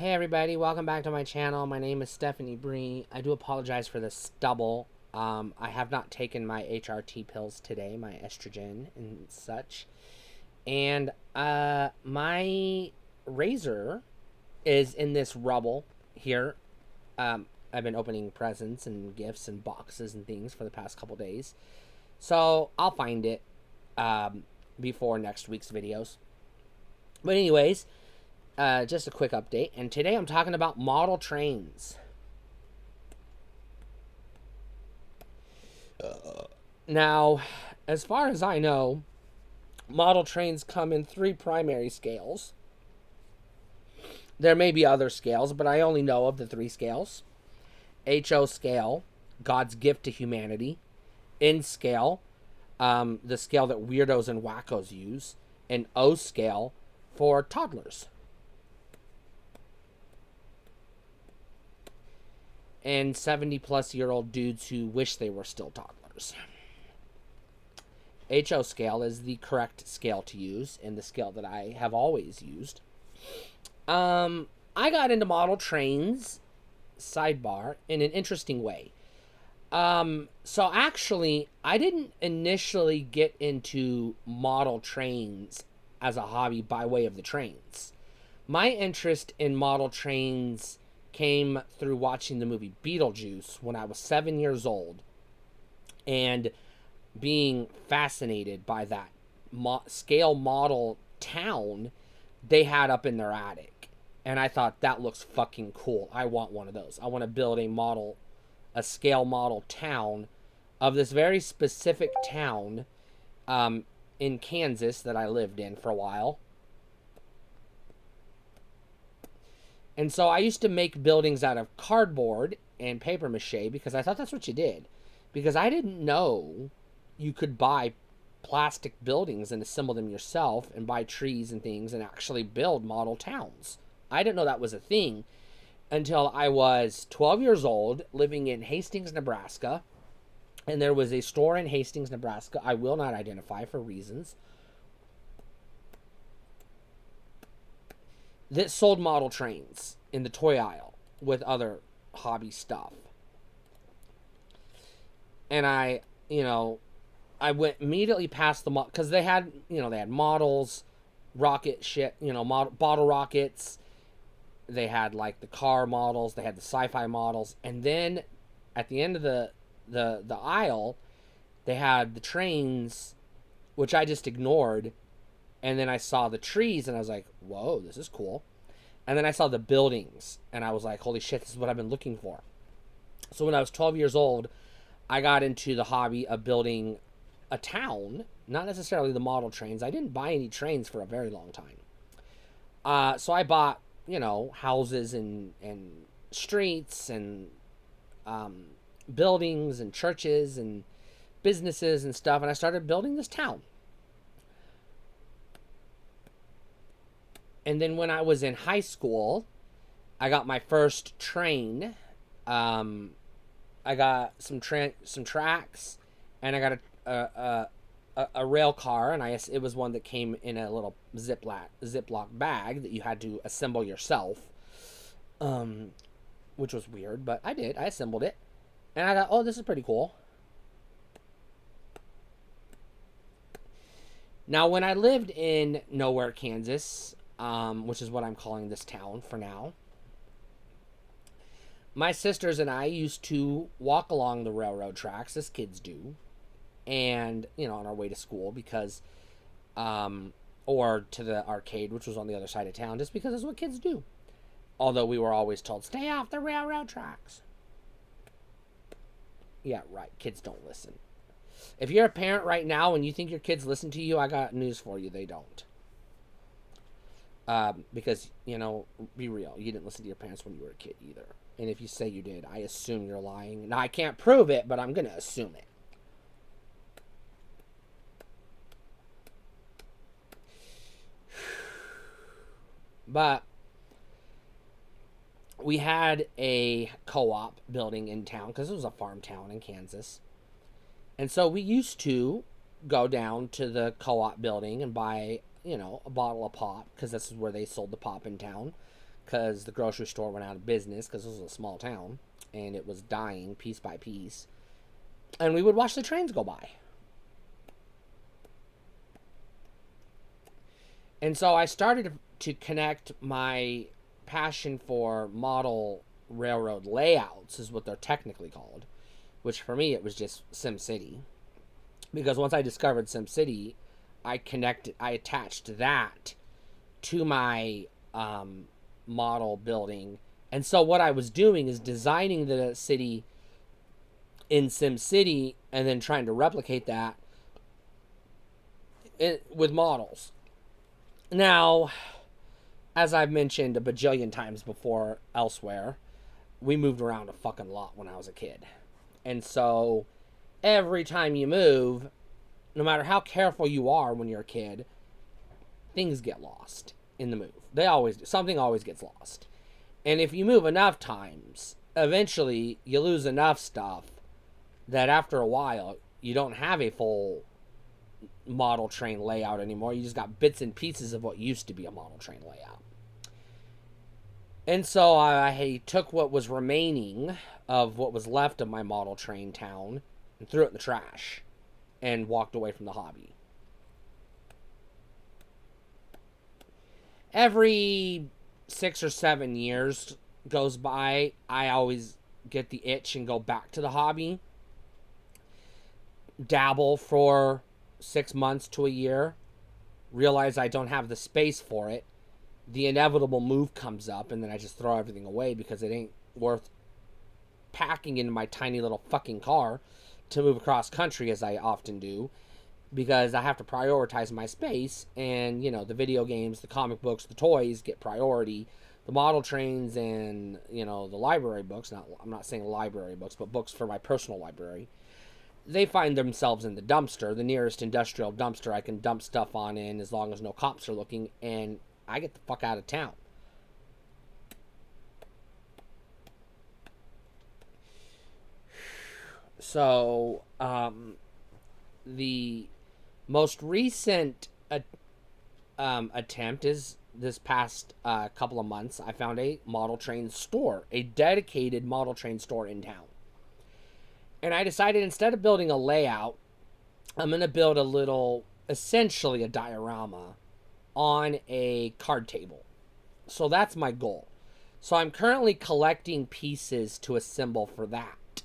Hey everybody, welcome back to my channel. My name is Stephanie Bree. I do apologize for the stubble. I have not taken my HRT pills today, my estrogen and such. And my razor is in this rubble here. I've been opening presents and gifts and boxes and things for the past couple days. So I'll find it before next week's videos. But anyways, just a quick update, and today I'm talking about model trains. Now, as far as I know, model trains come in three primary scales. There may be other scales, but I only know of the three scales. HO scale, God's gift to humanity. N scale, the scale that weirdos and wackos use. And O scale for toddlers. And 70-plus-year-old dudes who wish they were still toddlers. HO scale is the correct scale to use and the scale that I have always used. I got into model trains, sidebar, in an interesting way. So actually, I didn't initially get into model trains as a hobby by way of the trains. My interest in model trains came through watching the movie Beetlejuice when I was 7 years old and being fascinated by that scale model town they had up in their attic. And I thought, that looks fucking cool. I want one of those. I want to build a scale model town of this very specific town in Kansas that I lived in for a while. And so I used to make buildings out of cardboard and paper mache because I thought that's what you did. Because I didn't know you could buy plastic buildings and assemble them yourself and buy trees and things and actually build model towns. I didn't know that was a thing until I was 12 years old, living in Hastings, Nebraska. And there was a store in Hastings, Nebraska I will not identify for reasons that sold model trains in the toy aisle with other hobby stuff. And I went immediately past the because they had models, rocket shit, bottle rockets. They had like the car models, they had the sci-fi models, and then at the end of the aisle, they had the trains, which I just ignored. And then I saw the trees and I was like, whoa, this is cool. And then I saw the buildings and I was like, holy shit, this is what I've been looking for. So when I was 12 years old, I got into the hobby of building a town, not necessarily the model trains. I didn't buy any trains for a very long time. So I bought, houses and streets and buildings and churches and businesses and stuff. And I started building this town. And then when I was in high school, I got my first train. I got some tracks, and I got a rail car, and it was one that came in a little Ziploc bag that you had to assemble yourself, which was weird, but I did. I assembled it, and I thought, oh, this is pretty cool. Now, when I lived in Nowhere, Kansas, which is what I'm calling this town for now, my sisters and I used to walk along the railroad tracks, as kids do, and, on our way to school because, or to the arcade, which was on the other side of town, just because it's what kids do. Although we were always told, stay off the railroad tracks. Yeah, right. Kids don't listen. If you're a parent right now and you think your kids listen to you, I got news for you. They don't. Because, be real. You didn't listen to your parents when you were a kid either. And if you say you did, I assume you're lying. Now, I can't prove it, but I'm going to assume it. But we had a co-op building in town because it was a farm town in Kansas. And so we used to go down to the co-op building and buy, a bottle of pop because this is where they sold the pop in town. because the grocery store went out of business because this was a small town and it was dying piece by piece. And we would watch the trains go by. And so I started to connect my passion for model railroad layouts, is what they're technically called, which for me it was just SimCity. Because once I discovered SimCity, I attached that to my model building. And so what I was doing is designing the city in SimCity and then trying to replicate that with models. Now, as I've mentioned a bajillion times before elsewhere, we moved around a fucking lot when I was a kid. And so every time you move, no matter how careful you are when you're a kid, things get lost in the move. They always do. Something always gets lost. And if you move enough times, eventually you lose enough stuff that after a while you don't have a full model train layout anymore. You just got bits and pieces of what used to be a model train layout. And so I took what was remaining of what was left of my model train town and threw it in the trash and walked away from the hobby. Every 6 or 7 years goes by, I always get the itch and go back to the hobby. Dabble for 6 months to a year. Realize I don't have the space for it. The inevitable move comes up, and then I just throw everything away because it ain't worth packing into my tiny little fucking car to move across country as I often do, because I have to prioritize my space. And, you know, the video games, the comic books, the toys get priority. The model trains and, you know, the library books, I'm not saying library books, but books for my personal library, they find themselves in the dumpster, the nearest industrial dumpster I can dump stuff on in as long as no cops are looking, and I get the fuck out of town. So, the most recent attempt is this past couple of months. I found a model train store, a dedicated model train store in town. And I decided instead of building a layout, I'm going to build a little, essentially a diorama on a card table. So that's my goal. So I'm currently collecting pieces to assemble for that.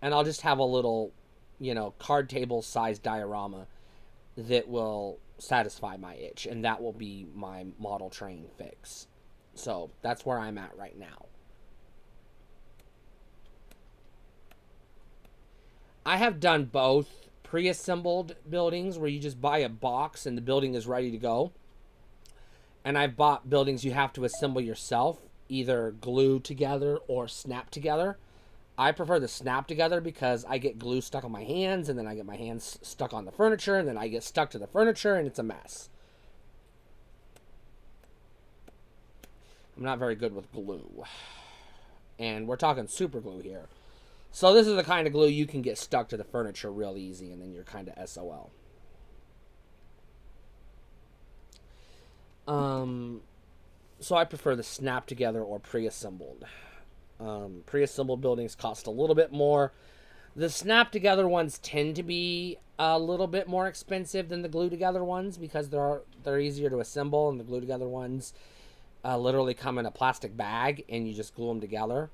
And I'll just have a little, you know, card table sized diorama that will satisfy my itch. And that will be my model train fix. So that's where I'm at right now. I have done both pre-assembled buildings where you just buy a box and the building is ready to go. And I've bought buildings you have to assemble yourself, either glue together or snap together. I prefer the snap together because I get glue stuck on my hands, and then I get my hands stuck on the furniture, and then I get stuck to the furniture, and it's a mess. I'm not very good with glue. And we're talking super glue here. So this is the kind of glue you can get stuck to the furniture real easy, and then you're kind of SOL. So I prefer the snap together or pre-assembled. Pre-assembled buildings cost a little bit more. The snap together ones tend to be a little bit more expensive than the glue together ones because they're easier to assemble, and the glue together ones literally come in a plastic bag and you just glue them together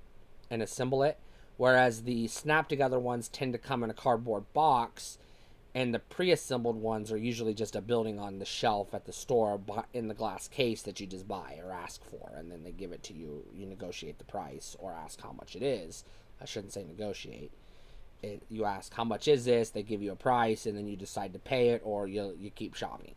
and assemble it. Whereas the snap together ones tend to come in a cardboard box, and the pre-assembled ones are usually just a building on the shelf at the store in the glass case that you just buy or ask for, and then they give it to you. You negotiate the price or ask how much it is. I shouldn't say negotiate. You ask how much is this, they give you a price, and then you decide to pay it or you keep shopping.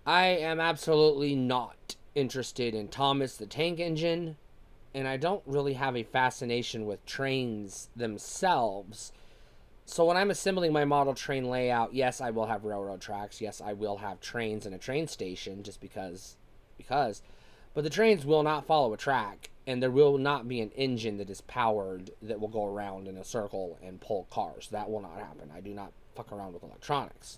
I am absolutely not interested in Thomas the Tank Engine, and I don't really have a fascination with trains themselves. So when I'm assembling my model train layout, yes, I will have railroad tracks. Yes, I will have trains and a train station just because. But the trains will not follow a track, and there will not be an engine that is powered that will go around in a circle and pull cars. That will not happen. I do not fuck around with electronics.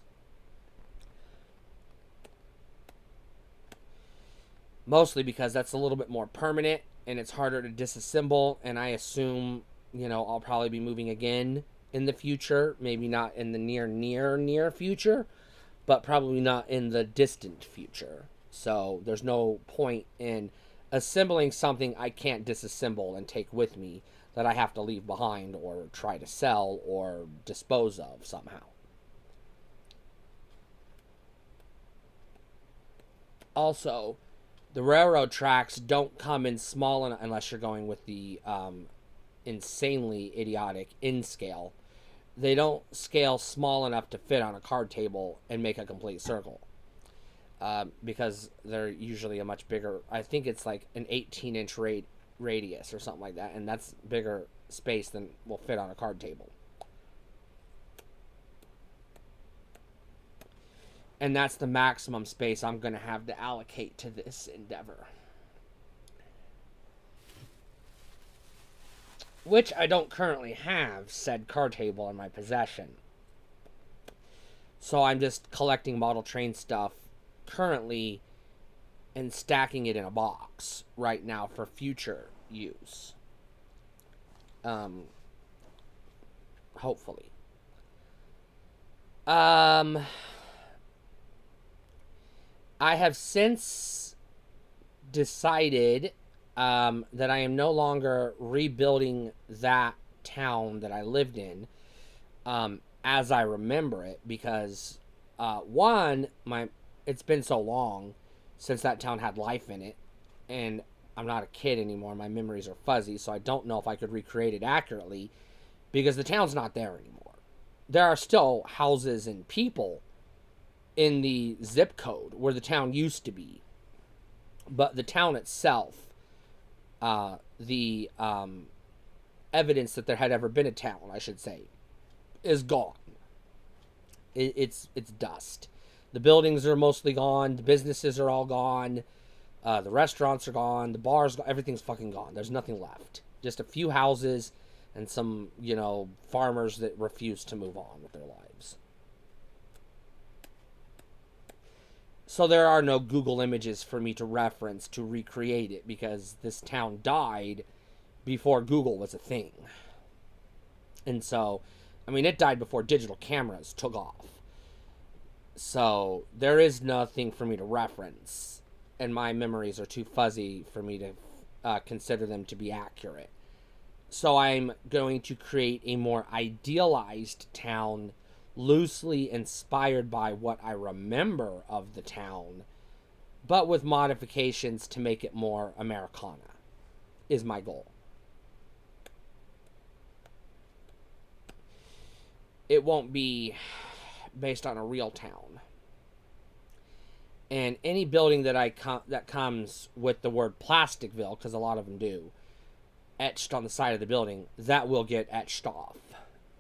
mostly because that's a little bit more permanent and it's harder to disassemble. And I assume, I'll probably be moving again in the future. Maybe not in the near future, but probably not in the distant future. So there's no point in assembling something I can't disassemble and take with me that I have to leave behind or try to sell or dispose of somehow. Also, the railroad tracks don't come in small enough unless you're going with the insanely idiotic in scale. They don't scale small enough to fit on a card table and make a complete circle. Because they're usually a much bigger. I think it's like an 18-inch radius or something like that, and that's bigger space than will fit on a card table. And that's the maximum space I'm going to have to allocate to this endeavor. Which I don't currently have said card table in my possession. So I'm just collecting model train stuff currently and stacking it in a box right now for future use. Hopefully. I have since decided that I am no longer rebuilding that town that I lived in as I remember it, because one, it's been so long since that town had life in it, and I'm not a kid anymore. My memories are fuzzy, so I don't know if I could recreate it accurately because the town's not there anymore. There are still houses and people in the zip code where the town used to be, but the town itself, the evidence that there had ever been a town, I should say, is gone. It's dust. The buildings are mostly gone. The businesses are all gone. The restaurants are gone. The bars, everything's fucking gone. There's nothing left. Just a few houses and some, farmers that refuse to move on with their lives. So there are no Google images for me to reference to recreate it because this town died before Google was a thing. And so, it died before digital cameras took off. So there is nothing for me to reference, and my memories are too fuzzy for me to consider them to be accurate. So I'm going to create a more idealized town, loosely inspired by what I remember of the town, but with modifications to make it more Americana, is my goal. It won't be based on a real town. And any building that comes with the word Plasticville, because a lot of them do, etched on the side of the building, that will get etched off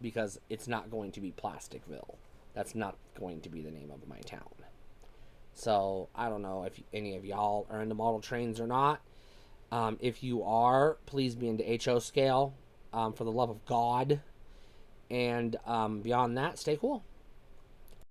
because it's not going to be Plasticville. That's not going to be the name of my town. So I don't know if any of y'all are into model trains or not. If you are, please be into HO scale, for the love of God. And beyond that, stay cool.